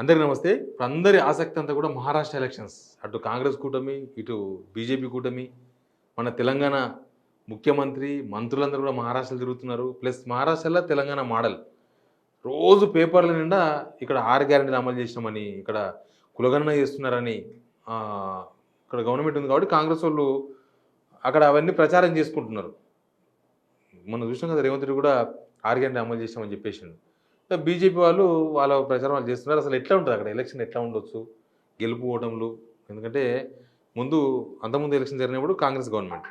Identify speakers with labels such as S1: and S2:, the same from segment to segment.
S1: అందరికీ నమస్తే. ఇప్పుడు అందరి ఆసక్తి అంతా కూడా మహారాష్ట్ర ఎలక్షన్స్. అటు కాంగ్రెస్ కూటమి, ఇటు బీజేపీ కూటమి, మన తెలంగాణ ముఖ్యమంత్రి, మంత్రులందరూ కూడా మహారాష్ట్రలో తిరుగుతున్నారు. ప్లస్ మహారాష్ట్రలో తెలంగాణ మోడల్. రోజు పేపర్ల నిండా ఇక్కడ 6 గ్యారెంటీలు అమలు చేసినామని, ఇక్కడ కులగణన చేస్తున్నారని ఇక్కడ గవర్నమెంట్ ఉంది కాబట్టి కాంగ్రెస్ వాళ్ళు అక్కడ అవన్నీ ప్రచారం చేసుకుంటున్నారు. మనం చూసినాం కదా, రేవంత్ రెడ్డి కూడా 6 గ్యారెంటీలు అమలు చేసినామని చెప్పేసిండు. బీజేపీ వాళ్ళు వాళ్ళ ప్రచారం వాళ్ళు చేస్తున్నారు. అసలు ఎట్లా ఉంటుంది అక్కడ ఎలక్షన్, ఎట్లా ఉండొచ్చు, గెలుపు ఓటములు? ఎందుకంటే అంతకుముందు ఎలక్షన్ జరిగినప్పుడు కాంగ్రెస్ గవర్నమెంట్,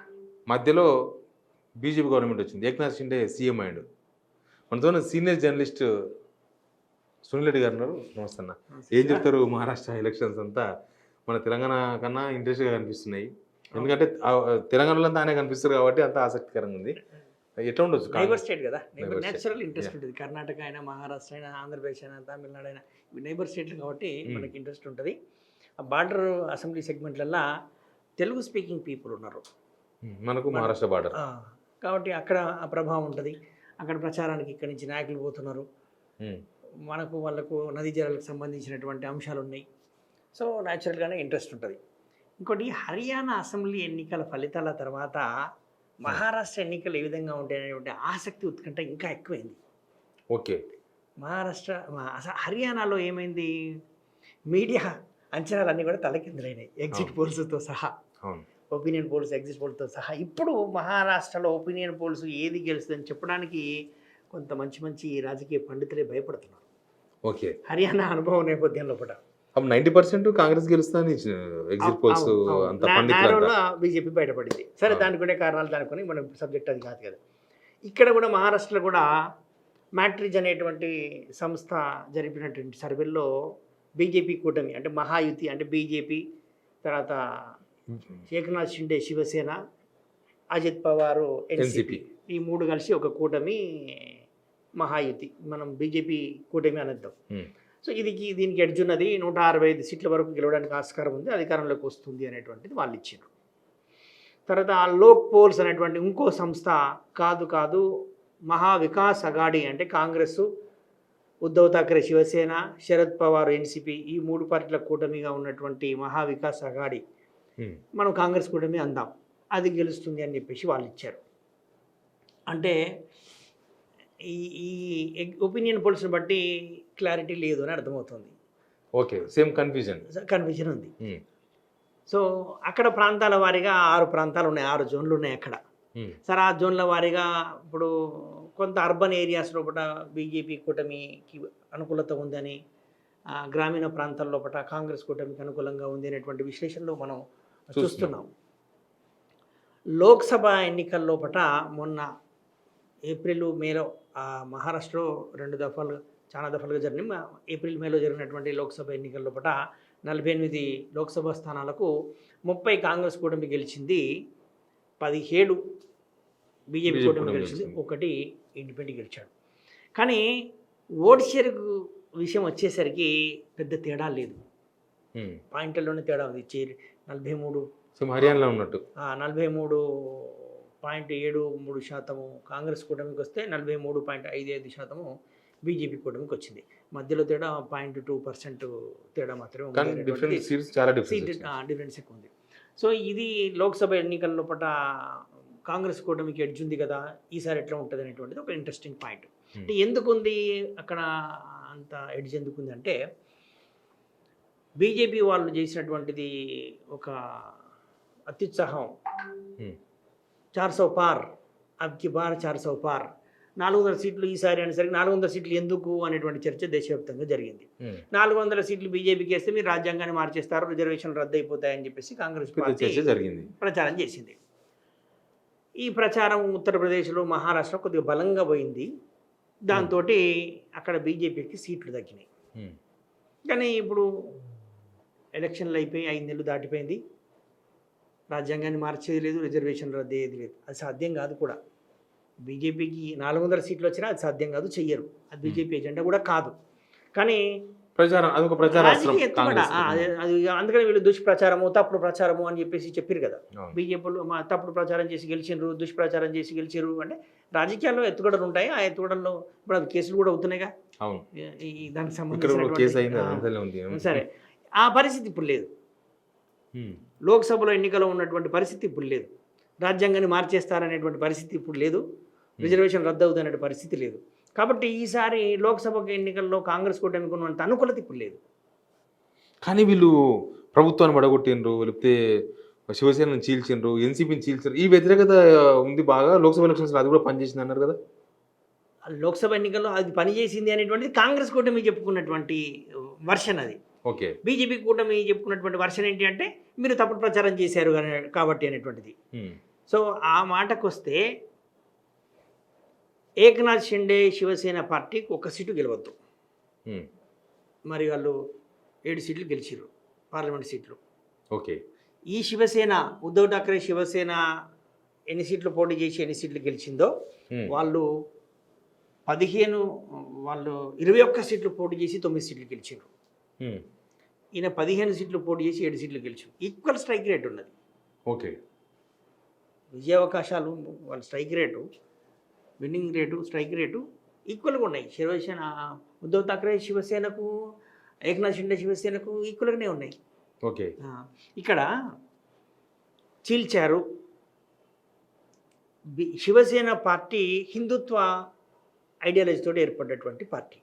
S1: మధ్యలో బీజేపీ గవర్నమెంట్ వచ్చింది. ఏక్నాథ్ షిండే సీఎం అయ్యాడు. మనతో సీనియర్ జర్నలిస్ట్ సునీల్ రెడ్డి గారు ఉన్నారు. నమస్తే అన్న. ఏం చెప్తారు? మహారాష్ట్ర ఎలక్షన్స్ అంతా మన తెలంగాణ కన్నా ఇంట్రెస్ట్గా కనిపిస్తున్నాయి. ఎందుకంటే తెలంగాణలో అంతా ఆయన కనిపిస్తారు కాబట్టి అంత ఆసక్తికరంగా ఉంది. ఎట్లా ఉండొచ్చు?
S2: నైబర్ స్టేట్ కదా, నేచురల్ ఇంట్రెస్ట్ ఉంటుంది. కర్ణాటక అయినా, మహారాష్ట్ర అయినా, ఆంధ్రప్రదేశ్ అయినా, తమిళనాడు అయినా, ఇవి నైబర్ స్టేట్లు కాబట్టి మనకి ఇంట్రెస్ట్ ఉంటుంది. ఆ బార్డర్ అసెంబ్లీ సెగ్మెంట్లల్లో తెలుగు స్పీకింగ్ పీపుల్ ఉన్నారు
S1: మనకు, మహారాష్ట్ర బార్డర్
S2: కాబట్టి అక్కడ ఆ ప్రభావం ఉంటుంది. అక్కడ ప్రచారానికి ఇక్కడి నుంచి నాయకులు పోతున్నారు. మనకు వాళ్ళకు నదీ జలాలకు సంబంధించినటువంటి అంశాలు ఉన్నాయి. సో న్యాచురల్గానే ఇంట్రెస్ట్ ఉంటుంది. ఇంకోటి, హర్యానా అసెంబ్లీ ఎన్నికల ఫలితాల తర్వాత మహారాష్ట్ర ఎన్నికలు ఏ విధంగా ఉంటాయనేటువంటి ఆసక్తి, ఉత్కంఠ ఇంకా ఎక్కువైంది.
S1: ఓకే,
S2: హర్యానాలో ఏమైంది, మీడియా అంచనాలన్నీ కూడా తలకిందులైనాయి, ఎగ్జిట్ పోల్స్తో సహా, ఒపీనియన్ పోల్స్, ఎగ్జిట్ పోల్స్తో సహా. ఇప్పుడు మహారాష్ట్రలో ఒపీనియన్ పోల్స్ ఏది గెలుస్తుందని చెప్పడానికి కొంత మంచి రాజకీయ పండితులే భయపడుతున్నారు.
S1: ఓకే,
S2: హర్యానా అనుభవం నేపథ్యంలో కూడా
S1: 90% కాంగ్రెస్ గెలుస్తుందని ఎగ్జిట్ పోల్స్ అంత పండితులంతా.
S2: బీజేపీ బయటపడింది. సరే, దానికి ఉండే కారణాలు దానికి మనం సబ్జెక్ట్ అది కాదు కదా. ఇక్కడ కూడా మహారాష్ట్రలో కూడా మ్యాట్రిజ్ అనేటువంటి సంస్థ జరిపినటువంటి సర్వేల్లో బీజేపీ కూటమి అంటే మహాయుతి, అంటే బీజేపీ తర్వాత ఏక్నాథ్ షిండే శివసేన, అజిత్ పవార్ ఎన్సీపీ, ఈ మూడు కలిసి ఒక కూటమి మహాయుతి. మనం బీజేపీ కూటమి అనేద్దాం. సో దీనికి ఎడ్జ్ ఉన్నది. 165 సీట్ల వరకు గెలవడానికి ఆస్కారం ఉంది, అధికారంలోకి వస్తుంది అనేటువంటిది వాళ్ళు ఇచ్చారు. తర్వాత లోక్ పోల్స్ అనేటువంటి ఇంకో సంస్థ, కాదు మహా వికాస్ అఘాడీ అంటే కాంగ్రెస్, ఉద్ధవ్ ఠాక్రే శివసేన, శరద్ పవార్ ఎన్సీపీ, ఈ మూడు పార్టీల కూటమిగా ఉన్నటువంటి మహా వికాస్ అఘాడీ, మనం కాంగ్రెస్ కూటమి అందాం, అది గెలుస్తుంది అని చెప్పేసి వాళ్ళు ఇచ్చారు. అంటే ఈ ఒపీనియన్ పోల్స్ని బట్టి క్లారిటీ లేదు అని అర్థమవుతుంది.
S1: ఓకే, సేమ్ కన్ఫ్యూజన్ ఉంది.
S2: సో అక్కడ ప్రాంతాల వారీగా 6 ప్రాంతాలు ఉన్నాయి, 6 జోన్లు ఉన్నాయి అక్కడ. సరే, ఆ జోన్ల వారీగా ఇప్పుడు కొంత అర్బన్ ఏరియాస్ లోపల బీజేపీ కూటమికి అనుకూలత ఉందని, గ్రామీణ ప్రాంతాల లోపల కాంగ్రెస్ కూటమికి అనుకూలంగా ఉంది అనేటువంటి విశ్లేషణలు మనం చూస్తున్నాం. లోక్సభ ఎన్నికల లోపల మొన్న ఏప్రిల్ మేలో మహారాష్ట్రలో చాలా దఫాలుగా జరిగిన ఏప్రిల్ మేలో జరిగినటువంటి లోక్సభ ఎన్నికల లోపల 48 లోక్సభ స్థానాలకు 30 కాంగ్రెస్ కూటమి గెలిచింది, 17 బీజేపీ కూటమి గెలిచింది, 1 ఇండిపెండెంట్ గెలిచాడు. కానీ ఓటు షేర్ విషయం వచ్చేసరికి పెద్ద తేడా లేదు, పాయింట్లలోనే తేడా ఉంది. 43
S1: హర్యానాలో ఉన్నట్టు
S2: 43.73% కాంగ్రెస్ కూటమికి వస్తే 43.55% బీజేపీ కూటమికి వచ్చింది. మధ్యలో తేడా 0.2% తేడా మాత్రమే ఉంది, డిఫరెన్స్ ఎక్కువ ఉంది. సో ఇది లోక్సభ ఎన్నికల లోపల కాంగ్రెస్ కూటమికి ఎడ్జ్ ఉంది కదా, ఈసారి ఎట్లా ఉంటుంది అనేటువంటిది ఒక ఇంట్రెస్టింగ్ పాయింట్. అంటే ఎందుకుంది అక్కడ అంత ఎడ్జ్ ఎందుకుంది అంటే, బీజేపీ వాళ్ళు చేసినటువంటిది ఒక అత్యుత్సాహం. 400 పార్, అబ్కి బార్ 400 పార్, 400 సీట్లు ఈసారి అనేసరికి 400 సీట్లు ఎందుకు అనేటువంటి చర్చ దేశవ్యాప్తంగా జరిగింది. 400 సీట్లు బీజేపీకి వేస్తే మీరు రాజ్యాంగాన్ని మార్చేస్తారు, రిజర్వేషన్లు రద్దు అయిపోతాయని చెప్పేసి కాంగ్రెస్ పార్టీ ప్రచారం చేసింది. ఈ ప్రచారం ఉత్తరప్రదేశ్లో, మహారాష్ట్ర కొద్దిగా బలంగా పోయింది. దాంతో అక్కడ బీజేపీకి సీట్లు తగ్గినాయి. కానీ ఇప్పుడు ఎలక్షన్లు అయిపోయి 5 నెలలు దాటిపోయింది, రాజ్యాంగాన్ని మార్చేది లేదు, రిజర్వేషన్ రద్దు అయ్యేది లేదు. అది సాధ్యం కాదు కూడా. బీజేపీకి 400 సీట్లు వచ్చినా అది సాధ్యం కాదు, చెయ్యరు. అది బీజేపీ ఎజెండా కూడా కాదు. కానీ అందుకని వీళ్ళు దుష్ప్రచారము, తప్పుడు ప్రచారము అని చెప్పేసి చెప్పారు కదా. బీజేపీలో తప్పుడు ప్రచారం చేసి గెలిచినారు, దుష్ప్రచారం చేసి గెలిచారు అంటే రాజకీయాల్లో ఎత్తుగడలు ఉంటాయి. ఆ ఎత్తుగడల్లో ఇప్పుడు అది కేసులు కూడా అవుతున్నాయిగా.
S1: అవును,
S2: దానికి
S1: ఇక్కడ కూడా కేసు అయింది,
S2: సంబంధించిన
S1: అదంతానే ఉంది.
S2: సరే, ఆ పరిస్థితి ఇప్పుడు లేదు.
S1: ఉమ్,
S2: లోక్సభలో ఎన్నికలో ఉన్నటువంటి పరిస్థితి ఇప్పుడు లేదు. రాజ్యాంగాన్ని మార్చేస్తారనేటువంటి పరిస్థితి ఇప్పుడు లేదు. రిజర్వేషన్ రద్దు అవుతున్న పరిస్థితి లేదు. కాబట్టి ఈసారి లోక్సభ ఎన్నికల్లో కాంగ్రెస్ కూటమికి ఉన్నంత అనుకూలత ఇప్పుడు లేదు.
S1: కానీ వీళ్ళు ప్రభుత్వాన్ని పడగొట్టిండ్రు, లేకపోతే శివసేనను చీల్చిండ్రు, ఎన్సీపీని చీల్చారు, ఈ వ్యతిరేకత ఉంది బాగా. లోక్సభ ఎలక్షన్స్ అది కూడా పనిచేసింది అన్నారు కదా.
S2: లోక్సభ ఎన్నికల్లో అది పనిచేసింది అనేటువంటిది కాంగ్రెస్ కూటమి చెప్పుకున్నటువంటి వర్షన్ అది.
S1: ఓకే.
S2: బీజేపీ కూటమి చెప్పుకున్నటువంటి వర్షన్ ఏంటి అంటే మీరు తప్పుడు ప్రచారం చేశారు కాబట్టి అనేటువంటిది.
S1: ఉమ్,
S2: సో ఆ మాటకు వస్తే ఏకనాథ్ షిండే శివసేన పార్టీకి 1 సీటు గెలవద్దు.
S1: ఉమ్,
S2: మరి వాళ్ళు 7 సీట్లు గెలిచారు, పార్లమెంట్ సీట్లు.
S1: ఓకే.
S2: ఈ శివసేన, ఉద్ధవ్ ఠాక్రే శివసేన ఎన్ని సీట్లు పోటీ చేసి ఎన్ని సీట్లు గెలిచిందో
S1: ఉమ్,
S2: వాళ్ళు 21 సీట్లు పోటీ చేసి 9 సీట్లు గెలిచారు.
S1: ఉమ్,
S2: ఈయన 15 సీట్లు పోటీ చేసి 7 సీట్లు గెలిచారు. ఈక్వల్ స్ట్రైక్ రేట్ ఉన్నది.
S1: ఓకే.
S2: విజయావకాశాలు, వాళ్ళ strike rate, winnowing rate, strike rate ఈక్వల్గా ఉన్నాయి. శివసేన, ఉద్ధవ్ ఠాక్రే శివసేనకు, ఏకనాథ్ షిండే శివసేనకు ఈక్వల్గానే ఉన్నాయి.
S1: ఓకే.
S2: ఇక్కడ చీల్చారు. శివసేన పార్టీ హిందుత్వ ఐడియాలజీతో ఏర్పడ్డటువంటి పార్టీ.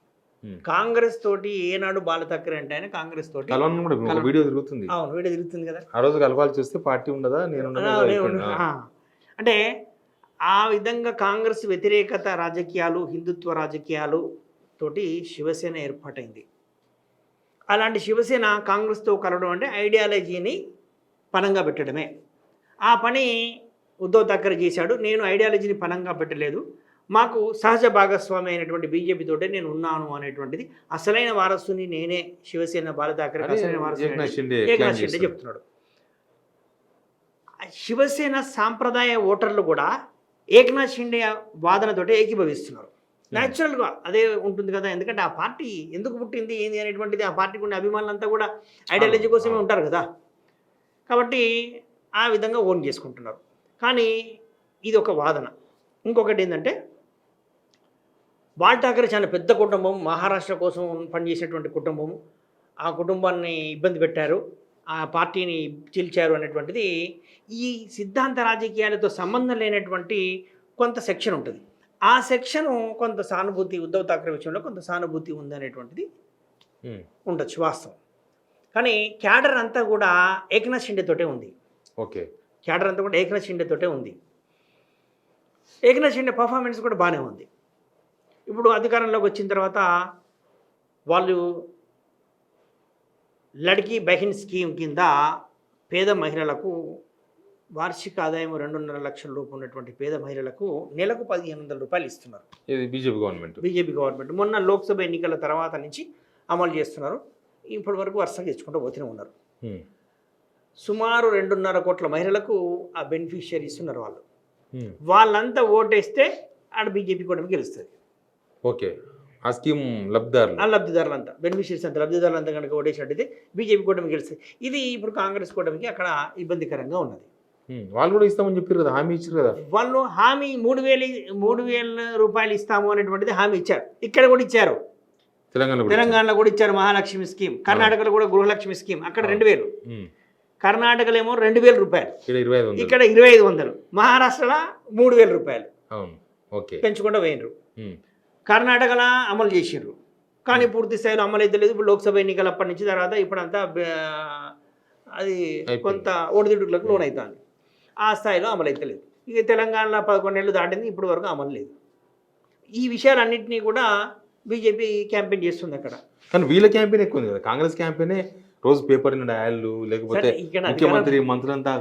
S2: కాంగ్రెస్ తోటి ఏనాడు బాల ఠాక్రే అంటే ఆయన కాంగ్రెస్ తోటి
S1: కలవని కూడా ఒక వీడియో తిరుగుతుంది.
S2: అవును, వీడియో తిరుగుతుంది కదా.
S1: ఆ రోజు కలపాలి చూస్తే పార్టీ ఉండదా, నేను
S2: అంటే ఆ విధంగా కాంగ్రెస్ వ్యతిరేకత రాజకీయాలు, హిందుత్వ రాజకీయాలు తోటి శివసేన ఏర్పాటైంది. అలాంటి శివసేన కాంగ్రెస్తో కలవడం అంటే ఐడియాలజీని పనంగా పెట్టడమే. ఆ పని ఉద్ధవ్ ఠాక్రే చేశాడు. నేను ఐడియాలజీని పనంగా పెట్టలేదు, మాకు సహజ భాగస్వామి అయినటువంటి బీజేపీతోటే నేను ఉన్నాను అనేటువంటిది, అసలైన వారసుని నేనే, శివసేన బాల ఠాక్రే అసలైన వారసు ఏకనాథ్ షిండే చెప్తున్నాడు. శివసేన సాంప్రదాయ ఓటర్లు కూడా ఏకనాథ్ షిండే వాదనతోటే ఏకీభవిస్తున్నారు. న్యాచురల్గా అదే ఉంటుంది కదా, ఎందుకంటే ఆ పార్టీ ఎందుకు పుట్టింది ఏంది అనేటువంటిది, ఆ పార్టీకి ఉన్న అభిమానులంతా కూడా ఐడియాలజీ కోసమే ఉంటారు కదా. కాబట్టి ఆ విధంగా ఓన్ చేసుకుంటున్నారు. కానీ ఇది ఒక వాదన. ఇంకొకటి ఏంటంటే బాల్ ఠాక్రే చాలా పెద్ద కుటుంబం, మహారాష్ట్ర కోసం పనిచేసేటువంటి కుటుంబం, ఆ కుటుంబాన్ని ఇబ్బంది పెట్టారు, ఆ పార్టీని చీల్చారు అనేటువంటిది ఈ సిద్ధాంత రాజకీయాలతో సంబంధం లేనటువంటి కొంత సెక్షన్ ఉంటుంది. ఆ సెక్షను కొంత సానుభూతి, ఉద్ధవ్ ఠాక్రే విషయంలో కొంత సానుభూతి ఉందనేటువంటిది ఉండొచ్చు, వాస్తవం. కానీ క్యాడర్ అంతా కూడా ఏకనాథ్ షిండేతోటే ఉంది.
S1: ఓకే.
S2: క్యాడర్ అంతా కూడా ఏకనాథ్ షిండేతోటే ఉంది. ఏకనాథ్ షిండే పర్ఫార్మెన్స్ కూడా బాగానే ఉంది. ఇప్పుడు అధికారంలోకి వచ్చిన తర్వాత వాళ్ళు లడ్కీ బహిన్ స్కీమ్ కింద పేద మహిళలకు వార్షిక ఆదాయం 2.5 లక్షల రూపాయలు ఉన్నటువంటి పేద మహిళలకు నెలకు 1,500 రూపాయలు ఇస్తున్నారు.
S1: ఇది బీజేపీ గవర్నమెంట్
S2: మొన్న లోక్సభ ఎన్నికల తర్వాత నుంచి అమలు చేస్తున్నారు. ఇప్పటి వరకు వరుసగా ఇచ్చుకుంటూ పోతూనే ఉన్నారు. సుమారు 2.5 కోట్ల మహిళలకు ఆ బెనిఫిషియరీస్ ఉన్నారు. వాళ్ళంతా ఓటేస్తే ఆడ బీజేపీ కూడా గెలుస్తుంది.
S1: ఓకే. ఆ స్కీమ్
S2: లబ్ధిదారులంతా, బెనిఫిషియరీస్ అంతా, లబ్ధిదారులంతా కనుక ఓటేసినట్టయితే బీజేపీ కూటమి గెలుస్తుంది. ఇది ఇప్పుడు కాంగ్రెస్ కూటమికి అక్కడ ఇబ్బందికరంగా ఉన్నది.
S1: వాళ్ళు కూడా ఇస్తామని చెప్పారు కదా, హామీ ఇచ్చారు కదా.
S2: వాళ్ళు హామీ 3,000 రూపాయలు ఇస్తాము అనేటువంటిది హామీ ఇచ్చారు. ఇక్కడ కూడా ఇచ్చారు, తెలంగాణలో కూడా ఇచ్చారు మహాలక్ష్మి స్కీమ్, కర్ణాటకలో కూడా గృహలక్ష్మి స్కీమ్. అక్కడ 2,000, కర్ణాటకలో ఏమో 2,000 రూపాయలు, ఇక్కడ 2,500, మహారాష్ట్రలో 3,000 రూపాయలు పెంచుకుంటూ పోయినరు. కర్ణాటకలో అమలు చేసారు, కానీ పూర్తి స్థాయిలో అమలు అయితే లేదు. ఇప్పుడు లోక్సభ ఎన్నికలు అప్పటి నుంచి తర్వాత ఇప్పుడంతా అది కొంత ఒడిదుడుకులకు లోన్ అవుతుంది, ఆ స్థాయిలో అమలు అయితే లేదు. ఇక తెలంగాణలో 11 ఏళ్ళు దాటింది, ఇప్పుడు వరకు అమలు లేదు. ఈ విషయాలన్నింటినీ కూడా బీజేపీ క్యాంపెయిన్ చేస్తుంది అక్కడ.
S1: కానీ వీళ్ళ క్యాంపెయిన్ ఎక్కువ ఉంది కదా, కాంగ్రెస్ క్యాంపెయిన్ రోజు పేపర్ యాడ్లు, లేకపోతే ముఖ్యమంత్రి మంత్రులంతా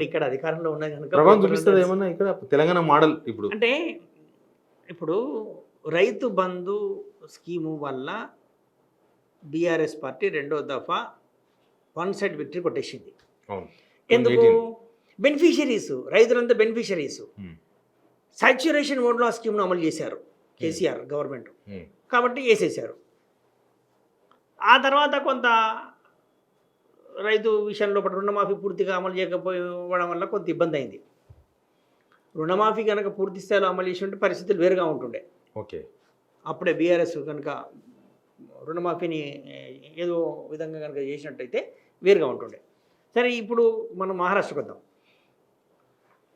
S2: ఇక్కడ అధికారంలో ఉన్నది కనుక
S1: ప్రభావం చూపిస్తుంది ఏమన్నా ఇక్కడ తెలంగాణ మోడల్.
S2: ఇప్పుడు రైతు బంధు స్కీము వల్ల బీఆర్ఎస్ పార్టీ 2వ దఫా వన్ సైడ్ విక్టరీ కొట్టేసింది. ఎందుకు? బెనిఫిషరీస్, రైతులంతా బెనిఫిషరీస్. సాచ్యురేషన్ మోడ్లో ఆ స్కీమ్ను అమలు చేశారు కేసీఆర్ గవర్నమెంట్, కాబట్టి వేసేశారు. ఆ తర్వాత కొంత రైతు విషయంలో రుణమాఫీ పూర్తిగా అమలు చేయకపోవడం వల్ల కొంత ఇబ్బంది అయింది. రుణమాఫీ కనుక పూర్తి స్థాయిలో అమలు చేసి ఉంటే పరిస్థితులు వేరుగా ఉంటుండే.
S1: ఓకే.
S2: అప్పుడే బీఆర్ఎస్ కనుక రుణమాఫీని ఏదో విధంగా కనుక చేసినట్టయితే వేరుగా ఉంటుండే. సరే, ఇప్పుడు మనం మహారాష్ట్రకు వద్దాం.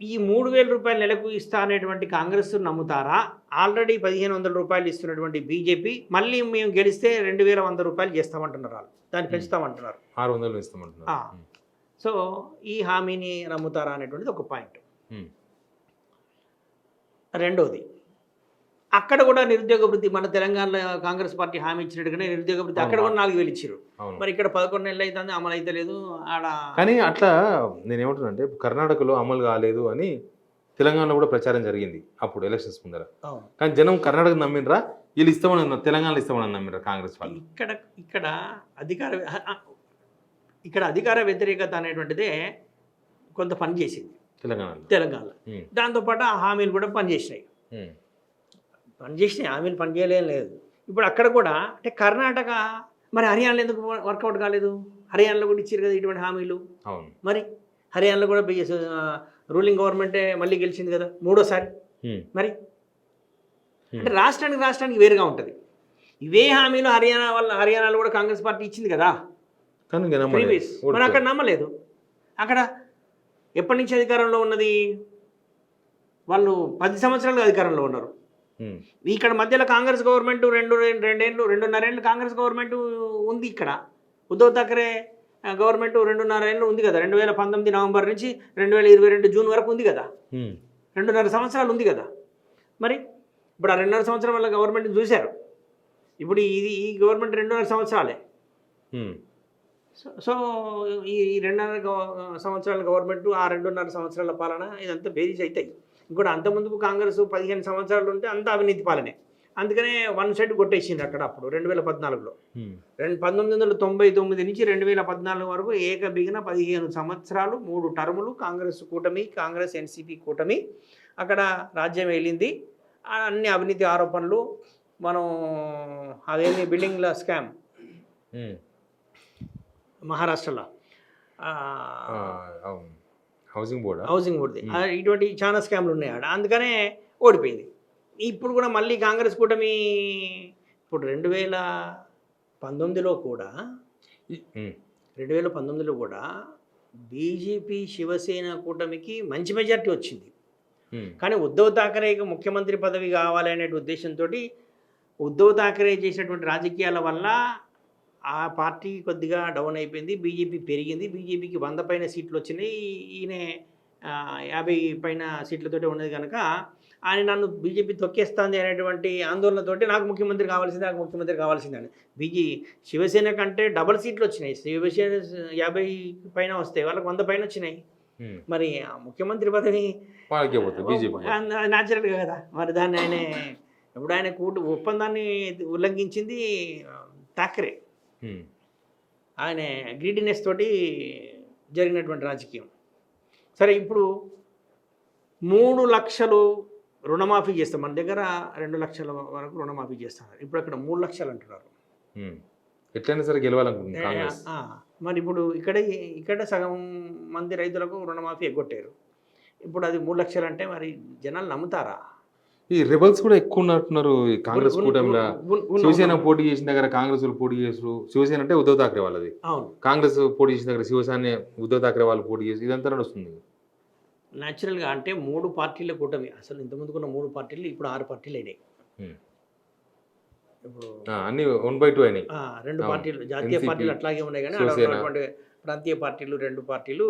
S2: ఈ 3,000 రూపాయలు నెలకు ఇస్తా అనేటువంటి కాంగ్రెస్ నమ్ముతారా? ఆల్రెడీ 1,500 రూపాయలు ఇస్తున్నటువంటి బీజేపీ మళ్ళీ మేము గెలిస్తే 2,100 రూపాయలు చేస్తామంటున్నారు, వాళ్ళు దాన్ని పెంచుతామంటున్నారు,
S1: 600 ఇస్తామంటున్నారు.
S2: సో ఈ హామీని నమ్ముతారా అనేటువంటిది ఒక పాయింట్. రెండోది, అక్కడ కూడా నిరుద్యోగ వృత్తి మన తెలంగాణలో కాంగ్రెస్ పార్టీ హామీ ఇచ్చినట్టుగానే నిరుద్యోగ వృత్తి అక్కడ కూడా 4,000 ఇచ్చారు. మరి ఇక్కడ 11 నెలలు అవుతుంది, అమలు అయితే లేదు ఆడ.
S1: కానీ అట్లా నేను ఏమంటున్నా అంటే కర్ణాటకలో అమలు కాలేదు అని తెలంగాణలో కూడా ప్రచారం జరిగింది అప్పుడు ఎలక్షన్స్ ముందర. కానీ జనం కర్ణాటక నమ్మినరా, వీళ్ళు ఇస్తామని తెలంగాణలో ఇస్తామని నమ్మినరా కాంగ్రెస్ వాళ్ళు?
S2: ఇక్కడ అధికార వ్యతిరేకత అనేటువంటిదే కొంత పని చేసింది తెలంగాణలో. దాంతోపాటు ఆ హామీలు కూడా పనిచేసినాయి, హామీలు పనిచేయలేం లేదు. ఇప్పుడు అక్కడ కూడా అంటే కర్ణాటక, మరి హర్యానాలో ఎందుకు వర్కౌట్ కాలేదు? హర్యానాలో కూడా ఇచ్చారు కదా ఇటువంటి హామీలు. మరి హర్యానాలో కూడా రూలింగ్ గవర్నమెంటే మళ్ళీ గెలిచింది కదా మూడోసారి. మరి అంటే రాష్ట్రానికి వేరుగా ఉంటుంది. ఇవే హామీలు హర్యానాలో కూడా కాంగ్రెస్ పార్టీ ఇచ్చింది కదా ప్రీవియస్. మరి అక్కడ నమ్మలేదు. అక్కడ ఎప్పటి నుంచి అధికారంలో ఉన్నది? వాళ్ళు 10 సంవత్సరాలుగా అధికారంలో ఉన్నారు. ఇక్కడ మధ్యలో కాంగ్రెస్ గవర్నమెంట్ 2.5 ఏళ్ళు కాంగ్రెస్ గవర్నమెంట్ ఉంది. ఇక్కడ ఉద్ధవ్ థాకరే గవర్నమెంట్ 2.5 ఏళ్ళు ఉంది కదా. 2019 నవంబర్ నుంచి 2022 జూన్ వరకు ఉంది కదా. 2.5 సంవత్సరాలు ఉంది కదా. మరి ఇప్పుడు ఆ 2.5 సంవత్సరం వల్ల గవర్నమెంట్ని చూశారు. ఇప్పుడు ఈ గవర్నమెంట్ 2.5 సంవత్సరాలే. సో ఈ 2.5 సంవత్సరాల గవర్నమెంట్, ఆ 2.5 సంవత్సరాల పాలన, ఇదంతా బేరీజ్ అవుతాయి. ఇంకోటి అంతకుముందుకు కాంగ్రెస్ 15 సంవత్సరాలు ఉంటే అంతా అవినీతి పాలనే. అందుకనే వన్ సైడ్ కొట్టేసింది అక్కడ అప్పుడు 2014లో. 1999 నుంచి 2014 వరకు ఏకబిగిన 15 సంవత్సరాలు 3 టర్ములు కాంగ్రెస్ కూటమి, కాంగ్రెస్ ఎన్సీపీ కూటమి అక్కడ రాజ్యం వెళ్ళింది. అన్ని అవినీతి ఆరోపణలు, మనం అదేమి బిల్డింగ్ల స్కామ్ మహారాష్ట్రలో హౌసింగ్ బోర్డు, ఇటువంటి చాలా స్కామ్లు ఉన్నాయి ఆడ. అందుకనే ఓడిపోయింది. ఇప్పుడు కూడా మళ్ళీ కాంగ్రెస్ కూటమి ఇప్పుడు 2019లో కూడా బీజేపీ శివసేన కూటమికి మంచి మెజార్టీ వచ్చింది. కానీ ఉద్ధవ్ థాకరేకి ముఖ్యమంత్రి పదవి కావాలి అనే ఉద్దేశంతో ఉద్ధవ్ థాకరే చేసినటువంటి రాజకీయాల వల్ల ఆ పార్టీ కొద్దిగా డౌన్ అయిపోయింది. బీజేపీ పెరిగింది. బీజేపీకి 100 పైన సీట్లు వచ్చినాయి. ఈయన 50 పైన సీట్లతోటి ఉన్నది కనుక ఆయన నన్ను బీజేపీ తొక్కేస్తుంది అనేటువంటి ఆందోళనతోటి నాకు ముఖ్యమంత్రి కావాల్సిందని శివసేన కంటే డబల్ సీట్లు వచ్చినాయి. శివసేన 50 పైన వస్తాయి, వాళ్ళకి 100 పైన వచ్చినాయి. మరి ముఖ్యమంత్రి పదవి న్యాచురల్గా కదా. మరి దాన్ని ఆయన ఒప్పందాన్ని ఉల్లంఘించింది థాకరే. ఆయన గ్రీడినెస్ తోటి జరిగినటువంటి రాజకీయం. సరే, ఇప్పుడు 3 లక్షలు రుణమాఫీ చేస్తాం. మన దగ్గర 2 లక్షల వరకు రుణమాఫీ చేస్తున్నారు. ఇప్పుడు అక్కడ 3 లక్షలు అంటున్నారు.
S1: ఎట్లయినా సరే గెలవాలనుకుంటున్నారు.
S2: మరి ఇప్పుడు ఇక్కడ సగం మంది రైతులకు రుణమాఫీ ఎగ్గొట్టారు. ఇప్పుడు అది 3 లక్షలు అంటే మరి జనాలు నమ్ముతారా?
S1: ఈ రెబల్స్ కూడా ఎక్కువ ఉన్నట్టున్నారు ఈ కాంగ్రెస్ కూటమిలో. శివసేన పోటీ చేసిన దగ్గర కాంగ్రెస్ పోటీ చేసారు. శివసేన అంటే ఉద్ధవ్ థాకరే వాళ్ళది. కాంగ్రెస్ పోటీ చేసిన దగ్గర శివసేన ఉద్ధవ్ థాకరే వాళ్ళు పోటీ చేసి ఇదంతా నడుస్తుంది
S2: న్యాచురల్గా. అంటే 3 పార్టీల కూటమి. అసలు ఇంతకుముందుకున్న 3 పార్టీలు ఇప్పుడు 6 పార్టీలు అయినాయి. ఇప్పుడు
S1: అన్ని 1/2 అయినాయి.
S2: 2 పార్టీలు జాతీయ పార్టీలు అట్లాగే ఉన్నాయి, కానీ అటువంటి ప్రాంతీయ పార్టీలు 2 పార్టీలు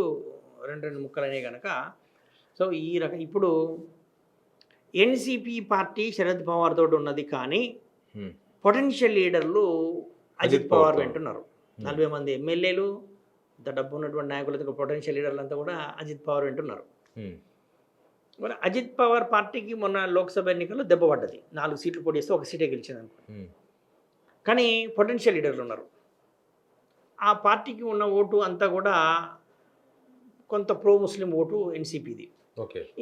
S2: 2 ముక్కలు అయినాయి కనుక. సో ఈ రకం ఇప్పుడు ఎన్సీపీ పార్టీ శరద్ పవార్ తోటి ఉన్నది, కానీ పొటెన్షియల్ లీడర్లు అజిత్ పవార్ వెంటున్నారు. 40 మంది ఎమ్మెల్యేలు, ఇంత డబ్బు ఉన్నటువంటి నాయకులతో పొటెన్షియల్ లీడర్లు అంతా కూడా అజిత్ పవార్ వెంటున్నారు. మరి అజిత్ పవార్ పార్టీకి మొన్న లోక్సభ ఎన్నికల్లో దెబ్బ పడ్డది. 4 సీట్లు పోటీ చేస్తే 1 సీటే గెలిచింది అనుకో. కానీ పొటెన్షియల్ లీడర్లు ఉన్నారు. ఆ పార్టీకి ఉన్న ఓటు అంతా కూడా కొంత ప్రో ముస్లిం ఓటు ఎన్సీపీది.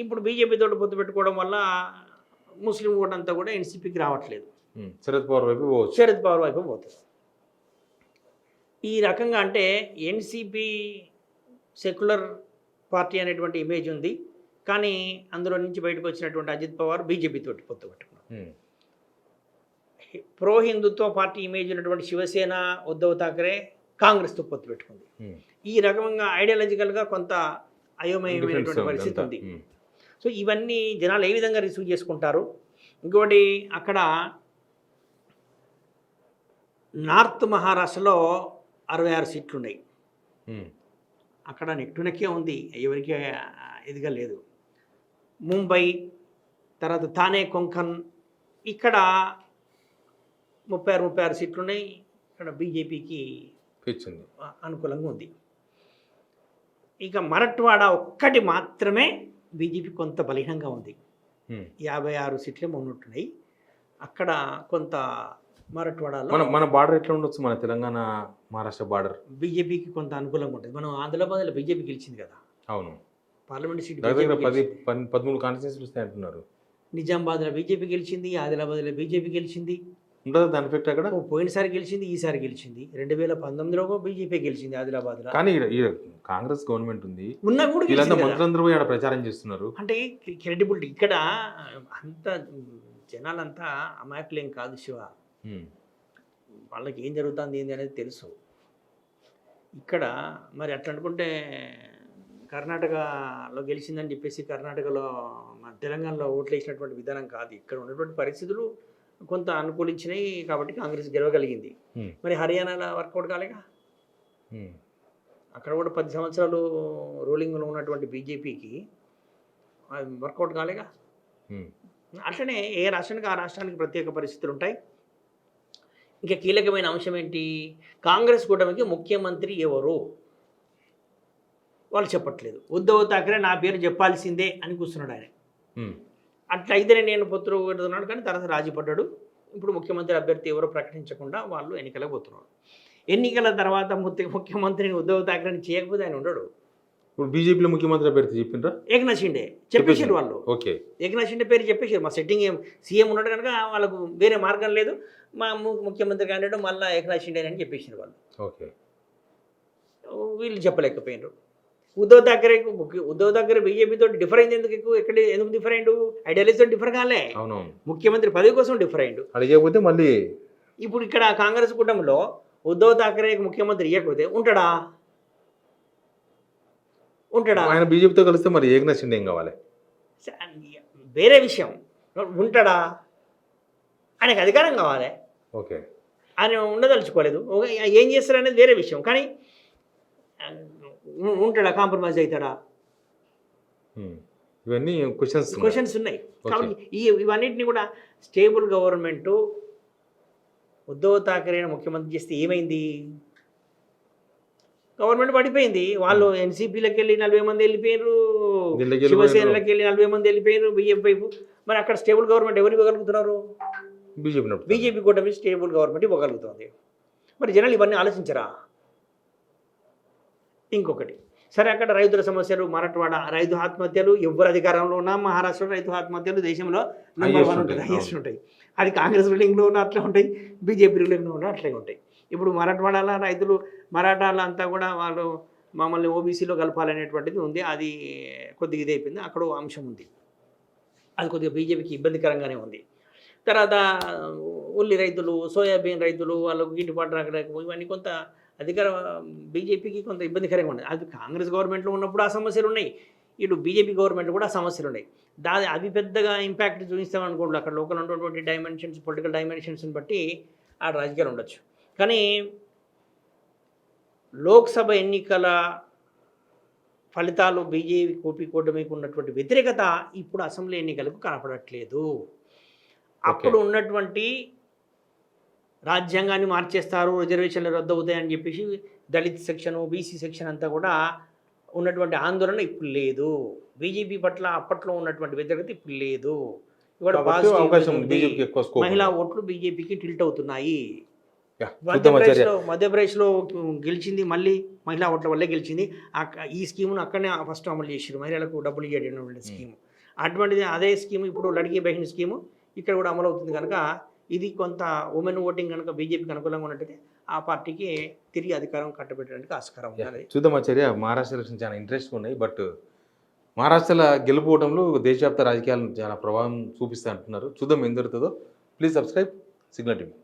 S2: ఇప్పుడు బీజేపీ తోటి పొత్తు పెట్టుకోవడం వల్ల ముస్లిం ఓటు అంతా కూడా ఎన్సీపీకి రావట్లేదు,
S1: శరద్ పవార్ వైపు పోతుంది. ఈ రకంగా అంటే ఎన్సీపీ సెక్యులర్ పార్టీ అనేటువంటి ఇమేజ్ ఉంది, కానీ అందులో నుంచి బయటకు వచ్చినటువంటి అజిత్ పవార్ బీజేపీ తోటి పొత్తు పెట్టుకున్నారు.
S2: ప్రో హిందుత్వ పార్టీ ఇమేజ్ ఉన్నటువంటి శివసేన, ఉద్ధవ్ ఠాక్రే కాంగ్రెస్తో పొత్తు పెట్టుకుంది. ఈ రకంగా ఐడియాలజికల్గా కొంత అయోమయమైనటువంటి పరిస్థితి ఉంది. సో ఇవన్నీ జనాలు ఏ విధంగా రిసీవ్ చేసుకుంటారు. ఇంకోటి అక్కడ నార్త్ మహారాష్ట్రలో 66 సీట్లు ఉన్నాయి. అక్కడ నెక్కే ఉంది, ఎవరికి ఇదిగా లేదు. ముంబై, తర్వాత థానే, కొంకన్, ఇక్కడ 36 సీట్లు ఉన్నాయి. ఇక్కడ బీజేపీకి అనుకూలంగా ఉంది. ఇక మరట్వాడ ఒక్కటి మాత్రమే బీజేపీ కొంత బలహీనంగా ఉంది. 56 సీట్లే ఉన్నట్టున్నాయి. అక్కడ కొంత మరట్వాడలో
S1: మన బార్డర్ ఎట్లా ఉండొచ్చు, మన తెలంగాణ మహారాష్ట్ర బార్డర్
S2: బీజేపీకి కొంత అనుకూలంగా ఉంటుంది. మనం ఆదిలాబాద్లో బీజేపీ గెలిచింది కదా.
S1: అవును,
S2: పార్లమెంట్ సీట్
S1: 13 కాన్స్టిట్యూన్సీలు వస్తాయి అంటున్నారు.
S2: నిజామాబాద్లో బీజేపీ గెలిచింది, ఆదిలాబాద్లో బీజేపీ గెలిచింది.
S1: ఉంటుంది దాని ఎఫెక్ట్ అక్కడ.
S2: పోయినసారి గెలిచింది, ఈసారి గెలిచింది. 2019లో బీజేపీ గెలిచింది ఆదిలాబాద్లో.
S1: కానీ కాంగ్రెస్ గవర్నమెంట్ ఉంది,
S2: ఉన్నా కూడా
S1: వీళ్ళంతా మంత్రులందరూ పోయి ఆడ ప్రచారం చేస్తున్నారు.
S2: అంటే క్రెడిబిలిటీ ఇక్కడ అంత జనాలంతా అమాయకులేం కాదు శివ. వాళ్ళకి ఏం జరుగుతుంది ఏంది అనేది తెలుసు. ఇక్కడ మరి అట్లా అనుకుంటే కర్ణాటకలో గెలిచిందని చెప్పేసి కర్ణాటకలో మన తెలంగాణలో ఓట్లు వేసినటువంటి విధానం కాదు. ఇక్కడ ఉన్నటువంటి పరిస్థితులు కొంత అనుకూలించినాయి కాబట్టి కాంగ్రెస్ గెలవగలిగింది. మరి హర్యానాలో వర్కౌట్ కాలేగా. అక్కడ కూడా 10 సంవత్సరాలు రూలింగ్లో ఉన్నటువంటి బీజేపీకి వర్కౌట్ కాలేగా. అట్లనే ఏ రాష్ట్రానికి ఆ రాష్ట్రానికి ప్రత్యేక పరిస్థితులు ఉంటాయి. ఇంకా కీలకమైన అంశం ఏంటి, కాంగ్రెస్ కూటమికి ముఖ్యమంత్రి ఎవరు వాళ్ళు చెప్పట్లేదు. ఉద్ధవ్ ఠాక్రే నా పేరు చెప్పాల్సిందే అని కూర్చున్నాడు ఆయన. అట్లయితేనే నేను పొత్తులు పెడుతున్నాడు, కానీ తర్వాత రాజీ పడ్డాడు. ఇప్పుడు ముఖ్యమంత్రి అభ్యర్థి ఎవరో ప్రకటించకుండా వాళ్ళు ఎన్నికలకు పోతున్నాడు. ఎన్నికల తర్వాత ముఖ్యమంత్రిని ఉద్ధవ్ ఠాక్రేని చేయకపోతే ఆయన ఉండడు.
S1: ఇప్పుడు బీజేపీలో ముఖ్యమంత్రి అభ్యర్థి చెప్పిండ్రా?
S2: ఏకనాథ్ షిండే చెప్పేసారు వాళ్ళు.
S1: ఓకే,
S2: ఏకనాథ్ షిండే పేరు చెప్పేసారు. మా సెట్టింగ్ సీఎం ఉన్నాడు కనుక వాళ్ళకు వేరే మార్గం లేదు, మా ముఖ్యమంత్రి క్యాండిడేట్ మళ్ళీ ఏకనాథ్ షిండే అని చెప్పేసారు వాళ్ళు.
S1: ఓకే,
S2: వీళ్ళు చెప్పలేకపోయినారు. ఉద్ధవ్ ఠాక్రే బీజేపీతో డిఫర్ అయింది. ఎందుకు డిఫర్ అయ్యిండు? ఐడియాలజీతో డిఫర్ కాలే, ముఖ్యమంత్రి పదవి కోసం డిఫర్ అయ్యిండు.
S1: అడిగకపోతే మళ్ళీ
S2: ఇప్పుడు ఇక్కడ కాంగ్రెస్ కూటమిలో ఉద్ధవ్ ఠాక్రేకి ముఖ్యమంత్రి ఇవ్వకపోతే ఉంటాడా?
S1: ఆయన బీజేపీతో కలిస్తే మరి ఏకనాథ్ షిండే ఏం కావాలి?
S2: వేరే విషయం. ఉంటాడా? ఆయనకు అధికారం కావాలి.
S1: ఓకే,
S2: ఆయన ఉండదలుచుకోలేదు. ఏం చేస్తారు అనేది వేరే విషయం. కానీ ఉంటాడా? కాంప్రమైజ్ అవుతాడా?
S1: ఇవన్నీ
S2: క్వశ్చన్స్ ఉన్నాయి. కాబట్టి ఇవన్నిటిని కూడా స్టేబుల్ గవర్నమెంట్ ఉద్ధవ్ ఠాక్రే ముఖ్యమంత్రి చేస్తే ఏమైంది? గవర్నమెంట్ పడిపోయింది. వాళ్ళు ఎన్సీపీలకు వెళ్ళి 40 మంది వెళ్ళిపోయారు, శివసేనలకు వెళ్ళి 40 మంది వెళ్ళిపోయారు, బీజేపీ వైపు. మరి అక్కడ స్టేబుల్ గవర్నమెంట్ ఎవరు ఇవ్వగలుగుతున్నారు? బీజేపీ కూటమి స్టేబుల్ గవర్నమెంట్ ఇవ్వగలుగుతుంది. మరి జనాలు ఇవన్నీ ఆలోచించరా? ఇంకొకటి, సరే అక్కడ రైతుల సమస్యలు, మరాఠవాడ రైతు ఆత్మహత్యలు, ఎవరు అధికారంలో ఉన్నా మహారాష్ట్రలో రైతు ఆత్మహత్యలు దేశంలో నెంబర్ 1 ఉంటాయి, హైయెస్ట్ ఉంటాయి. అది కాంగ్రెస్ రూలింగ్లో ఉన్న అట్లా ఉంటాయి, బీజేపీ రూలింగ్లో ఉన్న అట్లే ఉంటాయి. ఇప్పుడు మరాఠవాడలో రైతులు, మరాఠాలు అంతా కూడా వాళ్ళు మమ్మల్ని ఓబీసీలో కలపాలనేటువంటిది ఉంది. అది కొద్దిగా ఇదైపోయింది. అక్కడ అంశం ఉంది, అది కొద్దిగా బీజేపీకి ఇబ్బందికరంగానే ఉంది. తర్వాత ఉల్లి రైతులు, సోయాబీన్ రైతులు, వాళ్ళకు గిట్టుబాటు రాకపోయి ఇవన్నీ కొంత అధికార బీజేపీకి కొంత ఇబ్బందికరంగా ఉంది. అది కాంగ్రెస్ గవర్నమెంట్లో ఉన్నప్పుడు ఆ సమస్యలు ఉన్నాయి, ఇటు బీజేపీ గవర్నమెంట్ కూడా సమస్యలు ఉన్నాయి. అది పెద్దగా ఇంపాక్ట్ చూపిస్తామనుకోండి. అక్కడ లోకల్ ఉన్నటువంటి డైమెన్షన్స్, పొలిటికల్ డైమెన్షన్స్ని బట్టి ఆ రాజకీయాలు ఉండొచ్చు. కానీ లోక్సభ ఎన్నికల ఫలితాలు బీజేపీ కూటమికి ఉన్నటువంటి వ్యతిరేకత ఇప్పుడు అసెంబ్లీ ఎన్నికలకు కనపడట్లేదు. అప్పుడు ఉన్నటువంటి రాజ్యాంగాన్ని మార్చేస్తారు, రిజర్వేషన్లు రద్దు అవుతాయని చెప్పేసి దళిత్ సెక్షన్, బీసీ సెక్షన్ అంతా కూడా ఉన్నటువంటి ఆందోళన ఇప్పుడు లేదు. బీజేపీ పట్ల అప్పట్లో ఉన్నటువంటి వ్యతిరేకత ఇప్పుడు లేదు. ఇవాళ మహిళా ఓట్లు బీజేపీకి టిల్ట్ అవుతున్నాయి. మధ్యప్రదేశ్లో గెలిచింది, మళ్ళీ మహిళా ఓట్ల వల్లే గెలిచింది. ఈ స్కీమ్ను అక్కడనే ఫస్ట్ అమలు చేసారు, మహిళలకు డబ్బులు ఇవ్వడం స్కీమ్. అటువంటిది అదే స్కీమ్ ఇప్పుడు లడ్కీ బహిన్ స్కీము ఇక్కడ కూడా అమలు అవుతుంది. కనుక ఇది కొంత ఉమెన్ ఓటింగ్ కనుక బీజేపీకి అనుకూలంగా ఉన్నట్టయితే ఆ పార్టీకి తిరిగి అధికారం కట్టబెట్టడానికి ఆస్కారం ఉంది.
S1: చూద్దాం ఆచార్య, మహారాష్ట్ర ఎలక్షన్ చాలా ఇంట్రెస్ట్గా ఉన్నాయి. బట్ మహారాష్ట్రలో గెలుపోవడంలో దేశవ్యాప్త రాజకీయాలు చాలా ప్రభావం చూపిస్తాయి అంటున్నారు. చూద్దాం ఏం జరుగుతుందో. Please subscribe signal TV.